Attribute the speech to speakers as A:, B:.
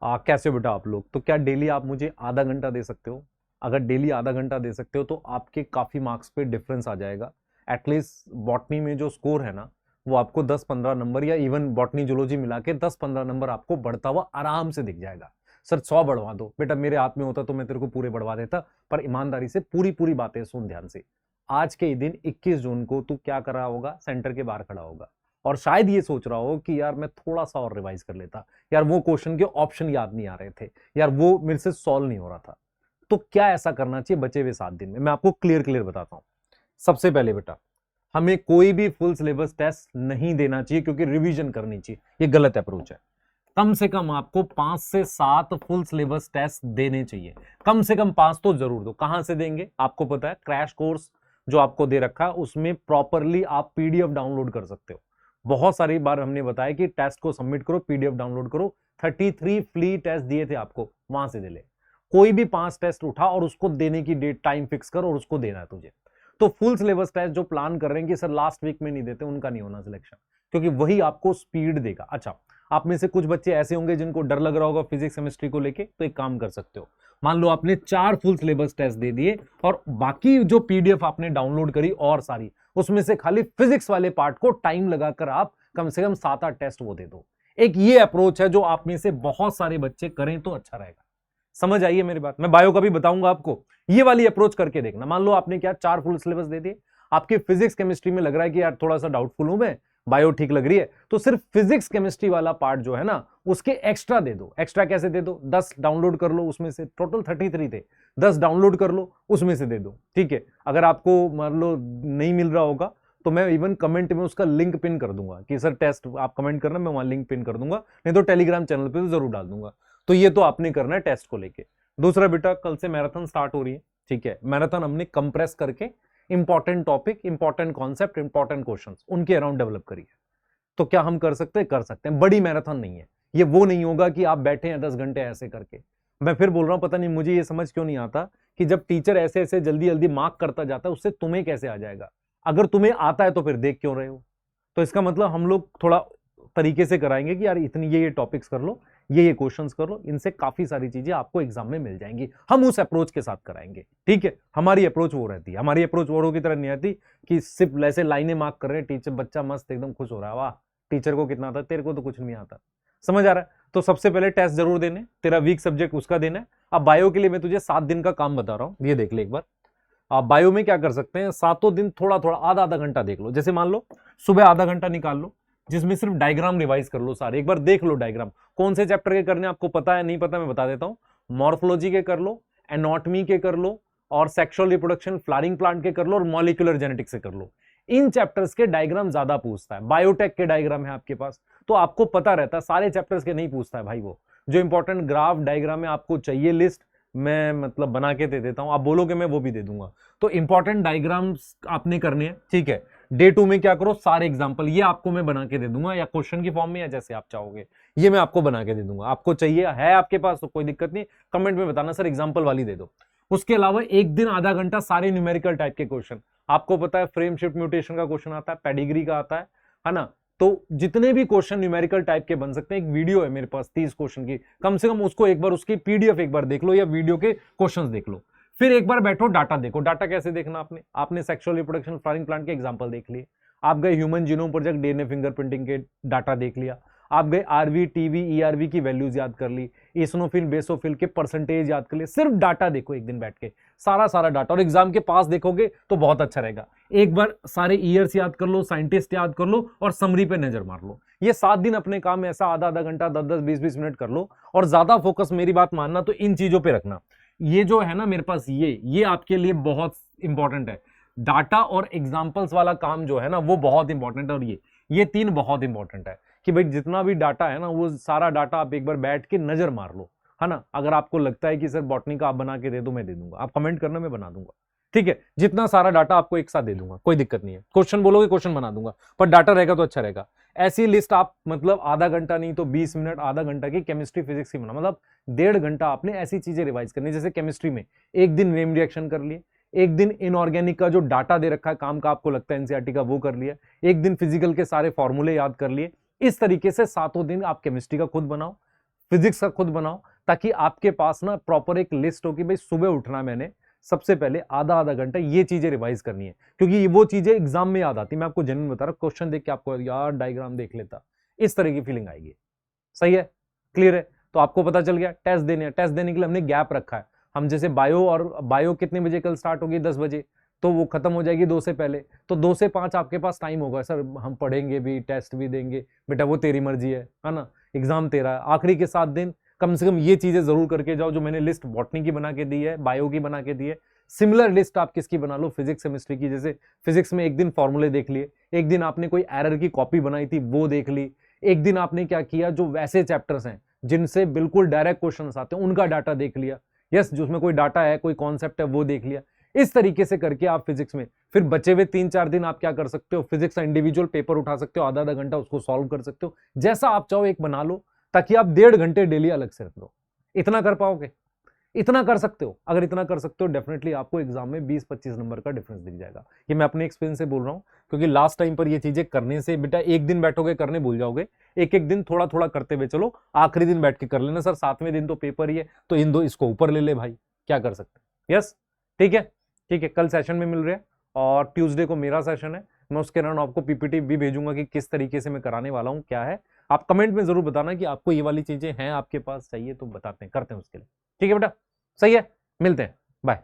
A: कैसे हो बेटा आप लोग? तो क्या डेली आप मुझे आधा घंटा दे सकते हो? अगर डेली आधा घंटा दे सकते हो तो आपके काफी मार्क्स पे डिफरेंस आ जाएगा। एटलीस्ट बॉटनी में जो स्कोर है ना, वो आपको 10-15 नंबर या इवन बॉटनी जूलॉजी मिला के 10-15 नंबर आपको बढ़ता हुआ आराम से दिख जाएगा। सर 100 बढ़वा दो बेटा, मेरे हाथ में होता तो मैं तेरे को पूरे बढ़वा देता, पर ईमानदारी से पूरी पूरी बातें सुन ध्यान से। आज के ही दिन 21 जून को तू क्या कर रहा होगा? सेंटर के बाहर खड़ा होगा और शायद ये सोच रहा हो कि यार मैं थोड़ा सा और रिवाइज कर लेता, यार वो क्वेश्चन के ऑप्शन याद नहीं आ रहे थे, यार वो मेरे से सॉल्व नहीं हो रहा था। तो क्या ऐसा करना चाहिए बचे हुए 7 दिन में? मैं आपको क्लियर क्लियर बताता हूं। सबसे पहले बेटा, हमें कोई भी फुल सिलेबस टेस्ट नहीं देना चाहिए क्योंकि रिवीजन करनी चाहिए। ये गलत अप्रोच है। कम से कम आपको 5 से 7 फुल सिलेबस टेस्ट देने चाहिए। कम से कम 5 तो जरूर दो। कहां से देंगे? आपको पता है, क्रैश कोर्स जो आपको दे रखा है उसमें प्रॉपरली आप पीडीएफ डाउनलोड कर सकते हो। बहुत सारी बार हमने बताया कि टेस्ट को सबमिट करो, पीडीएफ डाउनलोड करो। 33 फ्री टेस्ट दिए थे आपको, वहां से दे ले। कोई भी 5 टेस्ट उठा और उसको देने की डेट टाइम फिक्स कर और उसको देना है तुझे। तो फुल सिलेबस टेस्ट जो प्लान कर रहे हैं कि सर लास्ट वीक में नहीं देते, उनका नहीं होना सिलेक्शन, क्योंकि वही आपको स्पीड देगा। अच्छा, आप में से कुछ बच्चे ऐसे होंगे जिनको डर लग रहा होगा फिजिक्स केमिस्ट्री को लेके, तो एक काम कर सकते हो। मान लो आपने 4 फुल सिलेबस टेस्ट दे दिए और बाकी जो पीडीएफ आपने डाउनलोड करी और सारी, उसमें से खाली फिजिक्स वाले पार्ट को टाइम लगाकर आप कम से कम 7-8 टेस्ट वो दे दो। एक ये अप्रोच है जो आप में से बहुत सारे बच्चे करें तो अच्छा रहेगा। समझ आइए मेरी बात? मैं बायो का भी बताऊंगा आपको, ये वाली अप्रोच करके देखना। मान लो आपने क्या 4 फुल सिलेबस दे दिए, आपके फिजिक्स केमिस्ट्री में लग रहा है कि यार थोड़ा सा डाउटफुल हूं मैं, बायो ठीक लग रही है, तो सिर्फ फिजिक्स केमिस्ट्री वाला पार्ट जो है ना, उसके एक्स्ट्रा दे दो। एक्स्ट्रा कैसे दे दो? 10 डाउनलोड कर लो, उसमें से टोटल 33 थे, 10 डाउनलोड कर लो, उसमें से दे दो। ठीक है? अगर आपको मान लो नहीं मिल रहा होगा तो मैं इवन कमेंट में उसका लिंक पिन कर दूंगा कि सर टेस्ट आप कमेंट करना, मैं वहां लिंक पिन कर दूंगा, नहीं तो टेलीग्राम चैनल पे तो जरूर डाल दूंगा। तो ये तो आपने करना है टेस्ट को लेके। दूसरा बेटा, कल से मैराथन स्टार्ट हो रही है। ठीक है? मैराथन हमने कंप्रेस करके important topic, important concept, important questions उनके अराउंड डेवलप करी है। तो क्या हम कर सकते हैं? कर सकते हैं। बड़ी मैराथन नहीं है ये, वो नहीं होगा कि आप बैठे हैं 10 घंटे ऐसे करके। मैं फिर बोल रहा हूं, पता नहीं मुझे ये समझ क्यों नहीं आता कि जब टीचर ऐसे ऐसे जल्दी जल्दी मार्क करता जाता है, उससे तुम्हें कैसे आ जाएगा? अगर तुम्हें आता है तो फिर देख क्यों रहे हो? तो इसका मतलब हम लोग थोड़ा तरीके से कराएंगे कि यार इतनी ये टॉपिक्स कर लो, ये क्वेश्चंस कर लो, इनसे काफी सारी चीजें आपको एग्जाम में मिल जाएंगी। हम उस अप्रोच के साथ कराएंगे। ठीक है? हमारी अप्रोच वो रहती है। हमारी अप्रोच औरों की तरह नहीं आती कि सिर्फ ऐसे लाइनें मार्क कर रहे हैं, टीचर बच्चा मस्त एकदम खुश हो रहा है, वाह टीचर को कितना आता है, तेरे को तो कुछ नहीं आता। समझ आ रहा है? तो सबसे पहले टेस्ट जरूर देने, तेरा वीक सब्जेक्ट उसका देना है। अब बायो के लिए मैं तुझे 7 दिन का काम बता रहा हूं, ये देख ले एक बार। आप बायो में क्या कर सकते हैं, 7 दिन थोड़ा थोड़ा आधा आधा घंटा देख लो। जैसे मान लो सुबह आधा घंटा निकाल लो, जिसमें सिर्फ डायग्राम रिवाइज कर लो सारे, एक बार देख लो डायग्राम कौन से चैप्टर के करने आपको पता है नहीं पता, मैं बता देता हूं। मॉर्फोलॉजी के कर लो, एनाटॉमी के कर लो, और सेक्सुअल रिप्रोडक्शन फ्लावरिंग प्लांट के कर लो, और मॉलिक्यूलर जेनेटिक्स से कर लो। इन चैप्टर्स के डायग्राम ज्यादा पूछता है। बायोटेक के डायग्राम है आपके पास तो आपको पता रहता है, सारे चैप्टर्स के नहीं पूछता है भाई। वो जो इंपॉर्टेंट ग्राफ डायग्राम है आपको चाहिए लिस्ट, मैं मतलब बना के दे देता हूं, आप बोलोगे मैं वो भी दे दूंगा। तो इंपॉर्टेंट डायग्राम्स आपने करने हैं। ठीक है? डे 2 में क्या करो, सारे एग्जांपल ये आपको मैं बना के दे दूंगा, या क्वेश्चन की फॉर्म में या जैसे आप चाहोगे, ये मैं आपको बना के दे दूंगा। आपको चाहिए है आपके पास तो कोई दिक्कत नहीं, कमेंट में बताना सर एग्जांपल वाली दे दो। उसके अलावा एक दिन आधा घंटा सारे न्यूमेरिकल टाइप के क्वेश्चन, आपको पता है फ्रेम शिफ्ट म्यूटेशन का क्वेश्चन आता है, पेडिग्री का आता है ना? तो जितने भी क्वेश्चन न्यूमेरिकल टाइप के बन सकते हैं, एक वीडियो है मेरे पास 30 क्वेश्चन की, कम से कम उसको एक बार उसकी पीडीएफ एक बार देख लो या वीडियो के क्वेश्चंस देख लो। फिर एक बार बैठो डाटा देखो। डाटा कैसे देखना? आपने सेक्सुअल रिप्रोडक्शन फ्लावरिंग प्लांट के एग्जांपल देख लिए, आप गए human genome project DNA fingerprinting के डाटा देख लिया, आप गए आरवी टीवी ईआरवी की वैल्यूज याद कर ली, इसनोफिल बेसोफिल के परसेंटेज याद कर लिए। सिर्फ डाटा देखो एक दिन बैठ के, सारा सारा डाटा, और एग्जाम के पास देखोगे तो बहुत अच्छा रहेगा। एक बार सारे ईयर्स याद कर लो, साइंटिस्ट याद कर लो, और समरी पे नजर मार लो। ये 7 दिन अपने काम में ऐसा आधा आधा घंटा 10-10 20-20 मिनट कर लो, और ज्यादा फोकस मेरी बात मानना तो इन चीजों पे रखना। ये जो है ना मेरे पास, ये आपके लिए बहुत इंपॉर्टेंट है। डाटा और एग्जाम्पल्स वाला काम जो है ना वो बहुत इंपॉर्टेंट है, और ये 3 बहुत इंपॉर्टेंट है कि भाई जितना भी डाटा है ना वो सारा डाटा आप एक बार बैठ के नजर मार लो, है ना? अगर आपको लगता है कि सर बॉटनी का आप बना के दे दो, मैं दे दूंगा, आप कमेंट करना, मैं बना दूंगा। ठीक है? जितना सारा डाटा आपको एक साथ दे दूंगा, कोई दिक्कत नहीं है। क्वेश्चन बोलोगे क्वेश्चन बना दूंगा, पर डाटा रहेगा तो अच्छा रहेगा। ऐसी लिस्ट आप मतलब आधा घंटा नहीं तो 20 मिनट आधा घंटा की केमिस्ट्री फिजिक्स की बना, मतलब 1.5 घंटा आपने ऐसी चीजें रिवाइज करनी। जैसे केमिस्ट्री में एक दिन नेम रिएक्शन कर लिए, एक दिन इनऑर्गेनिक का जो डाटा दे रखा है काम का, आपको लगता है एनसीईआरटी का, वो कर लिया, एक दिन फिजिकल के सारे फॉर्मूले याद कर लिए। इस तरीके से 7 दिन आप केमिस्ट्री का खुद बनाओ। फिजिक्स का खुद बनाओ, ताकि आपके पास ना प्रॉपर एक लिस्ट हो कि भाई सुबह उठना, मैंने सबसे पहले आधा आधा घंटा ये चीजें रिवाइज करनी है, क्योंकि ये वो चीजें एग्जाम में याद आती। मैं आपको जेन्युइन बता रहा हूं, क्वेश्चन देख के आपको यार डायग्राम देख लेता, इस तरह की फीलिंग आएगी। सही है, क्लियर है? तो आपको पता चल गया टेस्ट देने, टेस्ट देने के लिए हमने गैप रखा है। हम जैसे बायो, और बायो कितने बजे कल स्टार्ट होगी, 10 बजे, तो वो खत्म हो जाएगी 2 से पहले, तो 2 से 5 आपके पास टाइम होगा। सर हम पढ़ेंगे भी, टेस्ट भी देंगे, बेटा वो तेरी मर्जी है ना, एग्जाम तेरा है। आखिरी के 7 दिन कम से कम ये चीजें जरूर करके जाओ, जो मैंने लिस्ट बॉटनी की बना के दी है, बायो की बना के दी है। सिमिलर लिस्ट आप किसकी बना लो, फिजिक्स केमिस्ट्री की। जैसे फिजिक्स में एक दिन फॉर्मूले देख लिए, एक दिन आपने कोई एरर की कॉपी बनाई थी वो देख ली, एक दिन आपने क्या किया, जो वैसे चैप्टर्स हैं जिनसे बिल्कुल डायरेक्ट क्वेश्चन आते हैं उनका डाटा देख लिया, यस, जिसमें कोई डाटा है, कोई कॉन्सेप्ट है, वो देख लिया। इस तरीके से करके आप फिजिक्स में फिर बचे हुए 3-4 दिन आप क्या कर सकते हो, फिजिक्स का इंडिविजुअल पेपर उठा सकते हो, आधा आधा घंटा उसको सॉल्व कर सकते हो, जैसा आप चाहो एक बना लो, ताकि आप 1.5 घंटे डेली अलग से रख लो। इतना कर पाओगे? इतना कर सकते हो? अगर इतना कर सकते हो, डेफिनेटली आपको एग्जाम में 20-25 नंबर का डिफरेंस दिख जाएगा। ये मैं अपने एक्सपीरियंस से बोल रहा हूं, क्योंकि लास्ट टाइम पर ये चीजें करने से बेटा एक दिन बैठोगे करने भूल जाओगे, एक एक दिन थोड़ा थोड़ा करते हुए चलो, आखिरी दिन बैठ के कर लेना। सर 7वें दिन तो पेपर ही है, तो इन दो इसको ऊपर ले ले भाई, क्या कर सकते? यस, ठीक है, ठीक है। कल सेशन में मिल रहे हैं, और ट्यूसडे को मेरा सेशन है। मैं उसके दौरान आपको पीपीटी भी भेजूंगा कि किस तरीके से मैं कराने वाला हूं, क्या है। आप कमेंट में जरूर बताना कि आपको ये वाली चीजें हैं, आपके पास चाहिए तो बताते हैं, करते हैं उसके लिए। ठीक है बेटा, सही है, मिलते हैं, बाय।